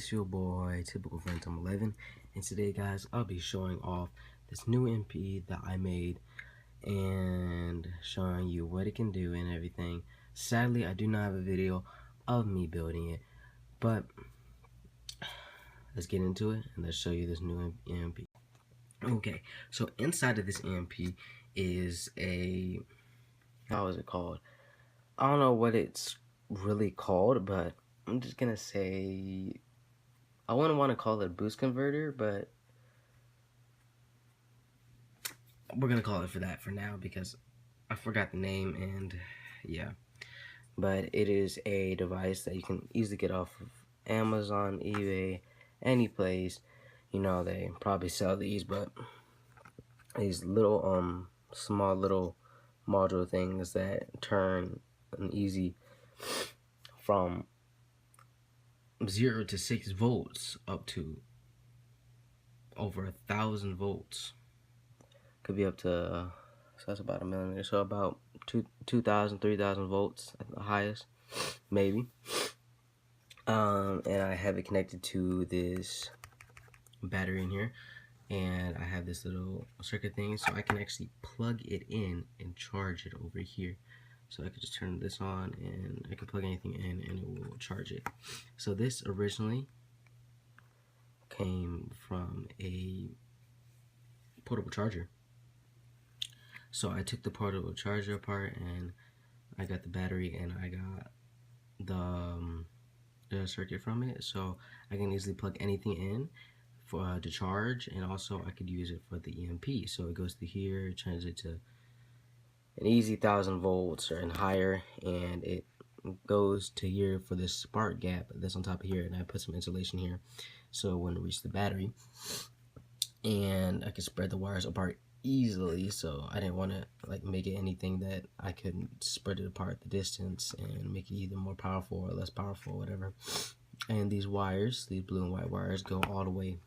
It's your boy, Typical Friend Tom 11, and today, guys, I'll be showing off this new EMP that I made and showing you what it can do and everything. Sadly, I do not have a video of me building it, but let's get into it and let's show you this new EMP. Okay, so inside of this EMP is a, how is it called? I don't know what it's really called, but I'm just gonna say, I wouldn't want to call it a boost converter, but we're gonna call it for that for now because I forgot the name, and yeah. But it is a device that you can easily get off of Amazon, eBay, any place. You know, they probably sell these, but these little small little module things that turn an easy from 0 to 6 volts up to over 1,000 volts. Could be up to, so that's about a millimeter, so about 2,000, 3,000 volts at the highest, maybe. And I have it connected to this battery in here, and I have this little circuit thing, so I can actually plug it in and charge it over here. So I could just turn this on, and I can plug anything in, and it will charge it. So this originally came from a portable charger. So I took the portable charger apart, and I got the battery, and I got the circuit from it, so I can easily plug anything in for to charge, and also I could use it for the EMP. So it goes to here, turns it to an easy 1,000 volts or and higher, and it goes to here for this spark gap that's on top of here, and I put some insulation here so it wouldn't reach the battery, and I can spread the wires apart easily. So I didn't want to like make it anything that I couldn't spread it apart the distance and make it either more powerful or less powerful, whatever. And these wires, these blue and white wires, go all the way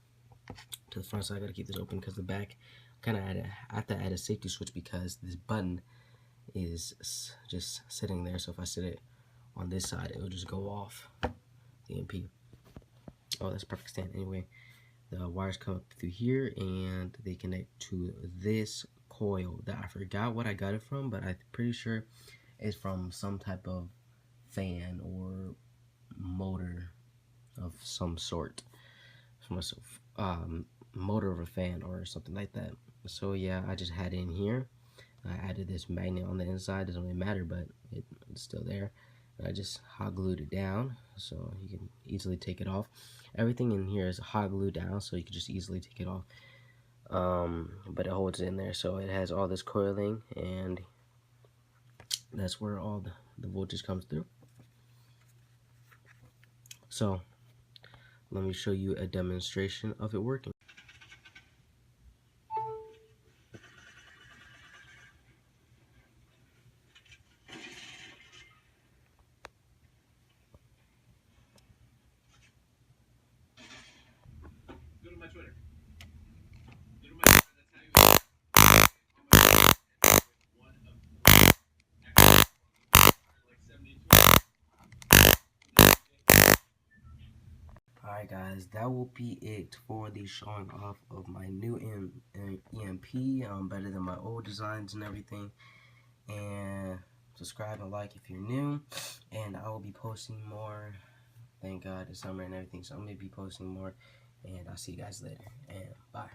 to the front, so I gotta keep this open because the back kind of I have to add a safety switch because this button is just sitting there. So if I sit it on this side, it will just go off the EMP. Oh, that's perfect stand. Anyway, the wires come up through here and they connect to this coil that I forgot what I got it from, but I'm pretty sure it's from some type of fan or motor of some sort, from a motor of a fan or something like that. So yeah, I just had it in here. I added this magnet on the inside. Doesn't really matter, but it's still there. And I just hot glued it down so you can easily take it off. Everything in here is hot glued down, so you can just easily take it off. But it holds it in there, so it has all this coiling, and that's where all the voltage comes through. So let me show you a demonstration of it working. Go to my Twitter. Go to my Twitter. That's how you one of like 72. Alright guys, that will be it for the showing off of my new EMP. Better than my old designs and everything. And subscribe and like if you're new. And I will be posting more. Thank God it's summer and everything, so I'm going to be posting more. And I'll see you guys later. And bye.